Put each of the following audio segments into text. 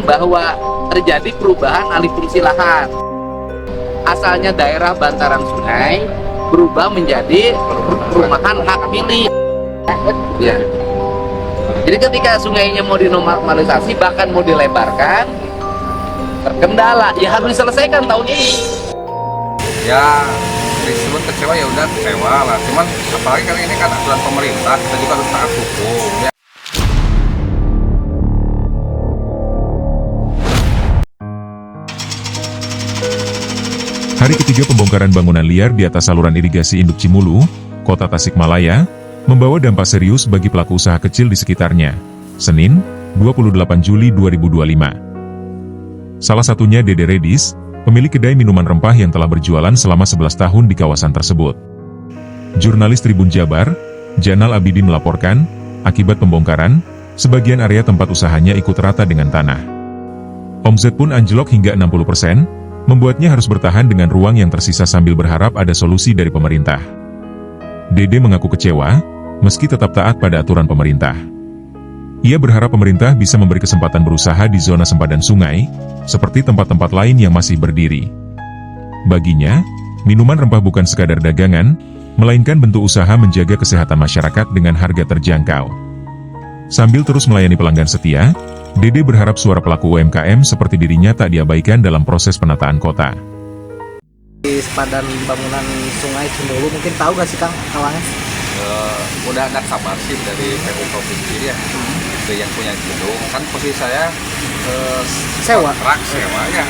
bahwa terjadi perubahan alih fungsi lahan. Asalnya daerah bantaran sungai berubah menjadi perumahan hak milik. Ya. Jadi ketika sungainya mau dinormalisasi bahkan mau dilebarkan, terkendala. Ya harus diselesaikan tahun ini. Ya disebut kecewa ya udah kecewa lah. Cuman apalagi kali ini kan aturan pemerintah, kita juga harus taat hukum. Ya. Hari ketiga pembongkaran bangunan liar di atas saluran irigasi Induk Cimulu, Kota Tasikmalaya, membawa dampak serius bagi pelaku usaha kecil di sekitarnya. Senin, 28 Juli 2025. Salah satunya Dede Redis, pemilik kedai minuman rempah yang telah berjualan selama 11 tahun di kawasan tersebut. Jurnalis Tribun Jabar, Janal Abidin melaporkan, akibat pembongkaran, sebagian area tempat usahanya ikut rata dengan tanah. Omzet pun anjlok hingga 60%, membuatnya harus bertahan dengan ruang yang tersisa sambil berharap ada solusi dari pemerintah. Dede mengaku kecewa, meski tetap taat pada aturan pemerintah. Ia berharap pemerintah bisa memberi kesempatan berusaha di zona sempadan sungai, seperti tempat-tempat lain yang masih berdiri. Baginya, minuman rempah bukan sekadar dagangan, melainkan bentuk usaha menjaga kesehatan masyarakat dengan harga terjangkau. Sambil terus melayani pelanggan setia, Dede berharap suara pelaku UMKM seperti dirinya tak diabaikan dalam proses penataan kota. Di sepadan bangunan sungai Cimulu mungkin tahu gak sih Kang kalangnya? Udah ada kabar sih dari PU Provinsi ya, itu yang punya gedung. Kan posisi saya Sewa? kontrak sewa ya.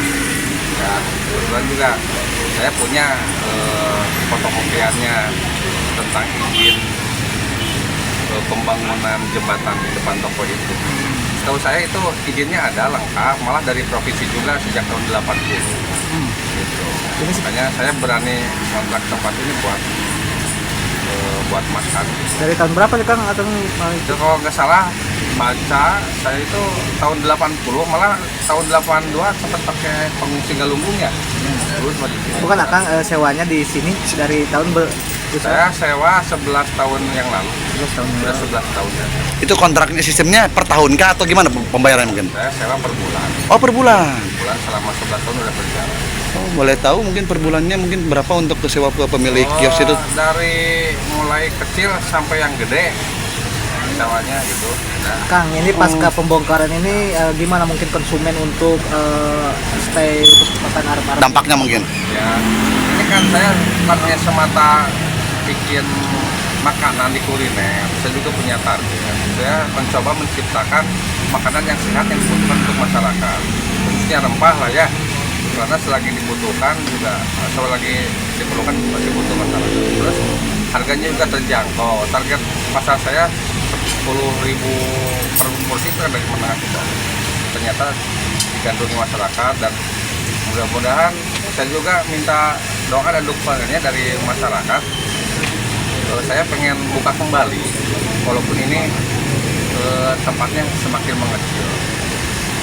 Ya kebetulan juga saya punya fotokopiannya tentang izin pembangunan jembatan di depan toko itu. Setahu saya itu izinnya ada lengkap, malah dari provinsi juga sejak tahun 80. Gitu. Makanya saya berani kontrak tempat ini buat makan. Dari tahun berapa nih Kang? Atau Itu kalau nggak salah baca saya itu tahun 80, malah tahun 82 sempat pakai pengungsi Galunggung ya. Terus bukan Kang sewanya di sini dari tahun saya sewa 11 tahun yang lalu. 11 tahun. Sudah 11 tahun ya. Itu kontraknya sistemnya per tahun kah atau gimana pembayarannya mungkin? Saya sewa per bulan. Oh, per bulan. Bulan selama 11 tahun udah berjalan. Oh, boleh tahu mungkin per bulannya mungkin berapa untuk sewa ke pemilik kios itu? Dari mulai kecil sampai yang gede sewanya gitu. Nah, Kang, ini pasca pembongkaran ini gimana mungkin konsumen untuk stay untuk makan arep-arep? Dampaknya mungkin. ya ini kan saya bukannya semata bikin makanan di kuliner, saya juga punya target. Saya mencoba menciptakan makanan yang sehat yang dibutuhkan untuk masyarakat, khususnya rempah lah ya, karena selagi dibutuhkan juga, selagi diperlukan masih butuh masyarakat. Terus harganya juga terjangkau. Target pasar saya 10.000 per porsi itu dari menengah ke bawah. Ternyata digandrungi masyarakat, dan mudah-mudahan saya juga minta doa dan dukungannya dari masyarakat. Saya pengen buka kembali, walaupun ini tempatnya semakin mengecil.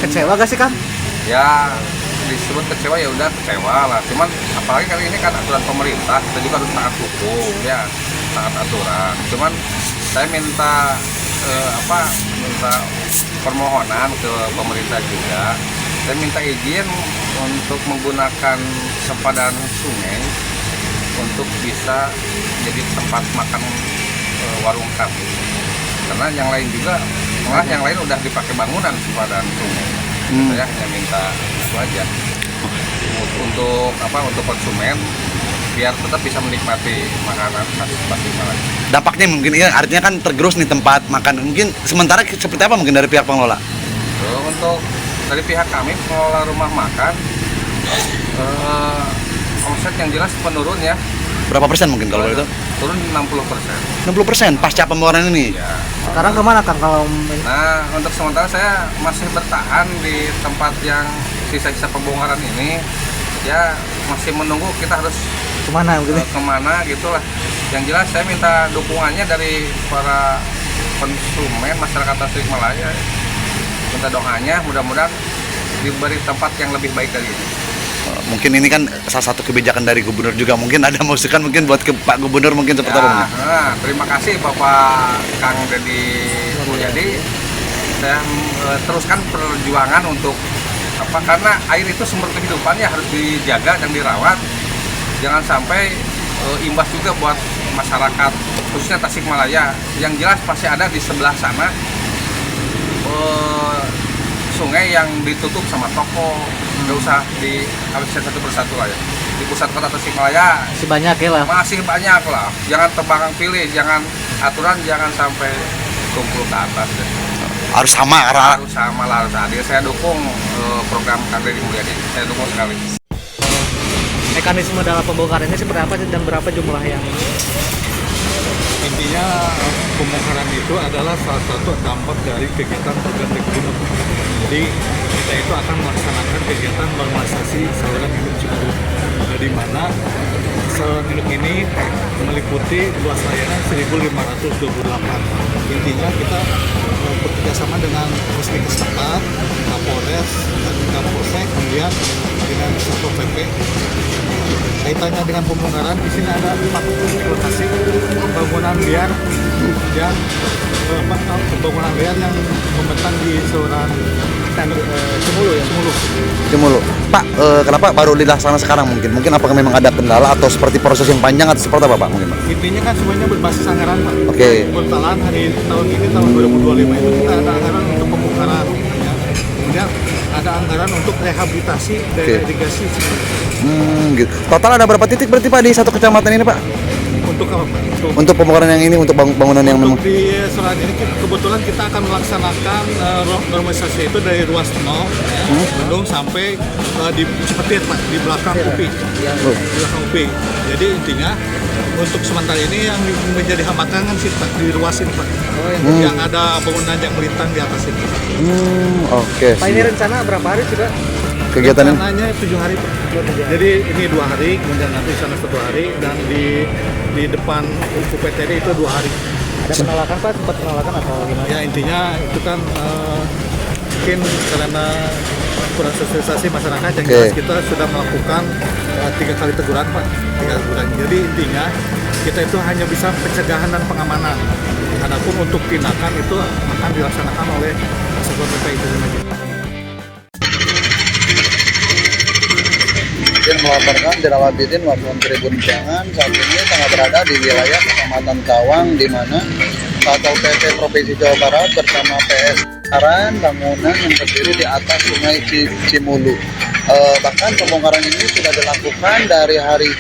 Kecewa gak sih Kang? Ya disebut kecewa ya udah kecewa lah. Cuman apalagi kali ini kan aturan pemerintah, kita juga harus taat hukum ya, taat aturan. Cuman saya minta minta permohonan ke pemerintah juga. Saya minta izin untuk menggunakan sempadan sungai untuk bisa jadi tempat makan warung kami. Karena yang lain juga, malah yang lain udah dipakai bangunan sempadan sungai. Saya hanya minta itu aja untuk konsumen biar tetap bisa menikmati makanan khas Tasikmalaya. Dampaknya mungkin ya, artinya kan tergerus nih tempat makan. Mungkin sementara seperti apa mungkin dari pihak pengelola? Untuk dari pihak kami pengelola rumah makan, omset yang jelas menurun ya. Berapa persen mungkin kalau itu? Turun 60%. 60% pasca pembongkaran ini. Ya. Sekarang kemana Kang kalau Nah, untuk sementara saya masih bertahan di tempat yang sisa-sisa pembongkaran ini. Ya, masih menunggu kita harus kemana mungkin? kemana gitulah. Yang jelas saya minta dukungannya dari para konsumen masyarakat Tasikmalaya. Minta doanya, mudah-mudahan diberi tempat yang lebih baik dari ini. Mungkin ini kan salah satu kebijakan dari gubernur juga. Mungkin ada masukan mungkin buat ke Pak Gubernur mungkin seperti apa mungkin? Terima kasih Bapak Kang Deddy Mulyadi. Saya teruskan perjuangan untuk karena air itu sumber kehidupannya harus dijaga dan dirawat. Jangan sampai imbas juga buat masyarakat khususnya Tasikmalaya. Yang jelas pasti ada di sebelah sana sungai yang ditutup sama toko. Nggak usah dihabiskan satu persatu lah ya. Di pusat kota Tasikmalaya Masih banyak ya lah. masih banyak lah. Jangan tebang pilih, jangan aturan jangan sampai tumpul ke atas deh. Harus sama arah. Harus sama lah, harus adil. Saya dukung program Kang Deddy Mulyadi. Saya dukung sekali. Mekanisme dalam pembongkaran ini seperti apa dan berapa jumlah yang Intinya pembongkaran itu adalah salah satu dampak dari kegiatan program Naik Gunung. Jadi kita itu akan melaksanakan kegiatan normalisasi saluran hidup Ciberuk, di mana saluran hidup ini meliputi luas layanan 1.528. Intinya kita bekerjasama dengan puskesmas setempat, Kapolres, dan Kapolsek, kemudian dengan Satpol PP. Kaitannya dengan pembongkaran, di sini ada 4 lokasi pembangunan liar yang pembangunan liar yang membentang di saluran Cimulu ya. Cimulu. Pak, kenapa baru dilaksanakan sekarang mungkin? Mungkin apakah memang ada kendala atau seperti proses yang panjang atau seperti apa Pak mungkin Pak? Intinya kan semuanya berbasis anggaran Pak. Oke. Bertalan hari tahun ini tahun 2025 itu kita ada anggaran untuk pembongkaran. Ya. Kemudian ada anggaran untuk rehabilitasi daerah irigasi. Gitu. Total ada berapa titik berarti Pak di satu kecamatan ini Pak? Untuk apa Pak? Untuk pembongkaran yang ini, untuk bangunan yang memang. Untuk di Saluran ini kebetulan kita akan melaksanakan normalisasi itu dari ruas 0 Bandung sampai di Cipetir Pak, di belakang UPI. Di belakang UPI. Jadi intinya untuk sementara ini yang menjadi hambatan kan sih Pak, di ruas ini Pak. Yang ada bangunan yang melintang di atas ini. Oke. Pak, ini rencana berapa hari sih Pak? Kegiatan ini? Rencananya 7 hari Pak. Jadi ini 2 hari, kemudian nanti sana 1 hari, dan di depan UPTD itu 2 hari. Ada penolakan Pak, sempat penolakan atau gimana? Ya intinya itu kan mungkin karena kurang sosialisasi masyarakat, yang jelas kita sudah melakukan 3 kali teguran Pak, 3 teguran. Jadi intinya kita itu hanya bisa pencegahan dan pengamanan. Adapun untuk tindakan itu akan dilaksanakan oleh Satpol PP itu sendiri. Yang melaporkan Jerawat Bidin Wakil Tribun Jangan saat ini tengah berada di wilayah Kecamatan Cawang, di mana Satpol PP Provinsi Jawa Barat bersama PS Karan bangunan yang berdiri di atas Sungai Cimulu. Bahkan pembongkaran ini sudah dilakukan dari hari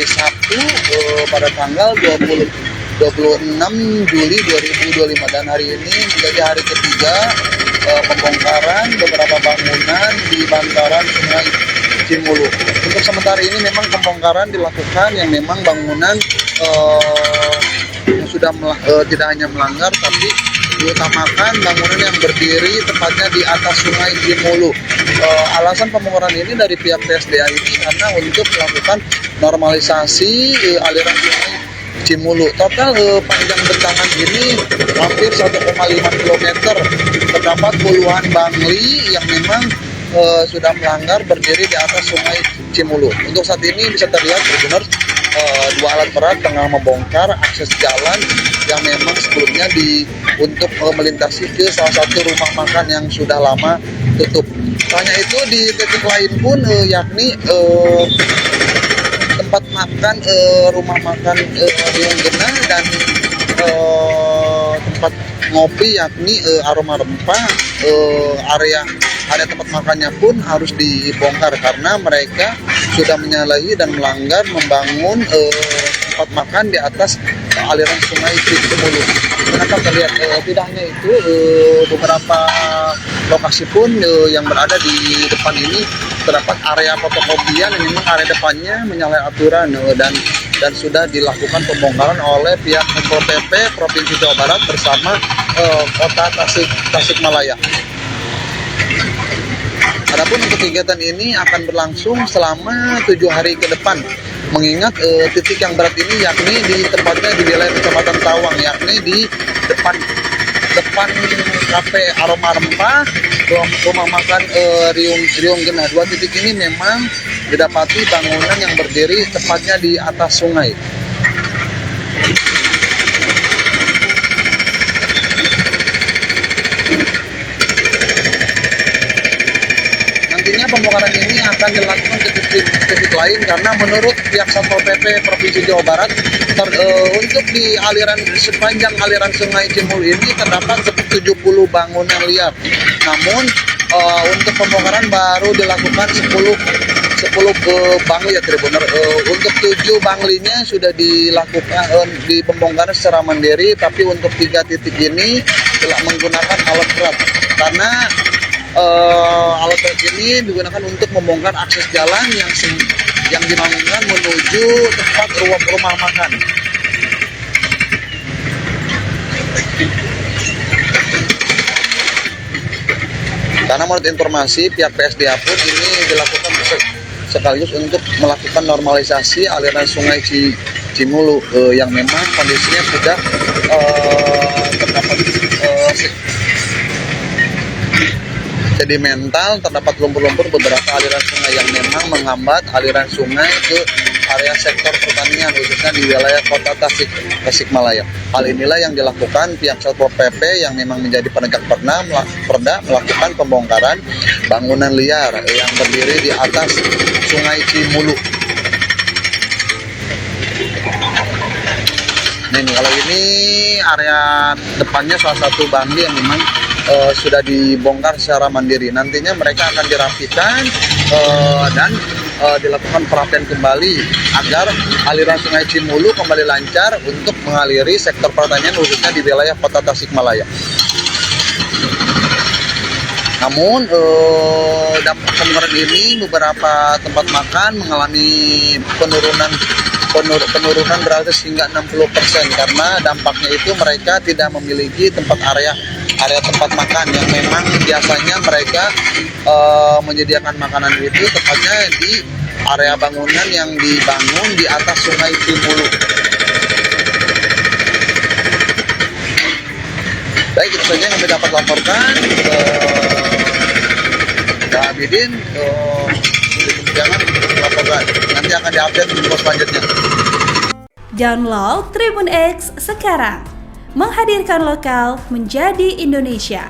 Sabtu pada tanggal 26 Juli 2025, dan hari ini menjadi hari ketiga pembongkaran beberapa bangunan di bantaran Sungai Cimulu. Untuk sementara ini memang pembongkaran dilakukan yang memang bangunan yang sudah tidak hanya melanggar, tapi diutamakan bangunan yang berdiri tepatnya di atas Sungai Cimulu. Alasan pembongkaran ini dari pihak PSDA ini karena untuk melakukan normalisasi aliran sungai Cimulu. Total panjang bentangan ini hampir 1,5 km. Terdapat puluhan bangli yang memang sudah melanggar berdiri di atas Sungai Cimulu. Untuk saat ini bisa terlihat benar 2 alat berat tengah membongkar akses jalan yang memang sebelumnya untuk melintasi ke salah satu rumah makan yang sudah lama tutup. Hanya itu di titik lain pun yakni tempat makan rumah makan Riung Genah dan tempat ngopi yakni Aroma Rempah, area tempat makannya pun harus dibongkar karena mereka sudah menyalahi dan melanggar membangun tempat makan di atas aliran Sungai Cimulu. Mereka terlihat tidak hanya itu, beberapa lokasi pun yang berada di depan ini terdapat area fotokopian yang memang area depannya menyalahi aturan dan sudah dilakukan pembongkaran oleh pihak Satpol PP Provinsi Jawa Barat bersama Kota Tasikmalaya. Adapun untuk kegiatan ini akan berlangsung selama 7 hari ke depan, mengingat titik yang berat ini yakni tempatnya di wilayah Kecamatan Cawang, yakni di depan kafe Aroma Rempah, rumah makan Riung Genah. 2 titik ini memang didapati bangunan yang berdiri tepatnya di atas sungai. pembongkaran ini akan dilakukan ke titik lain karena menurut pihak Satpol PP Provinsi Jawa Barat untuk di sepanjang aliran Sungai Cimulu ini terdapat 70 bangunan liar. Namun untuk pembongkaran baru dilakukan 10 bangli ya Tribuner. Untuk 7 banglinya sudah dilakukan di pembongkaran secara mandiri, tapi untuk 3 titik ini telah menggunakan alat berat karena alat berat ini digunakan untuk membongkar akses jalan yang dibangunkan menuju tempat rumah makan. Karena menurut informasi pihak PSDA pun ini dilakukan sekaligus untuk melakukan normalisasi aliran Sungai Cimulu yang memang kondisinya sudah terdapat sedimental, terdapat lumpur-lumpur beberapa aliran sungai yang memang menghambat aliran sungai ke area sektor pertanian khususnya di wilayah kota Tasikmalaya. Hal inilah yang dilakukan pihak Satpol PP yang memang menjadi penegak perda melakukan pembongkaran bangunan liar yang berdiri di atas Sungai Cimulu. Nih, kalau ini area depannya salah satu bangli yang memang sudah dibongkar secara mandiri. Nantinya mereka akan dirapikan dan dilakukan perapian kembali agar aliran Sungai Cimulu kembali lancar untuk mengaliri sektor pertanian khususnya di wilayah kota Tasikmalaya. Namun dampak pembongkaran ini beberapa tempat makan mengalami penurunan berarti hingga 60% karena dampaknya itu mereka tidak memiliki area tempat makan yang memang biasanya mereka menyediakan makanan itu tepatnya di area bangunan yang dibangun di atas Sungai Cimulu. Baik, itu saja yang kami dapat laporkan. Pak Abidin, jangan laporkan. Nanti akan diupdate info selanjutnya. Download Tribun X sekarang, menghadirkan lokal menjadi Indonesia.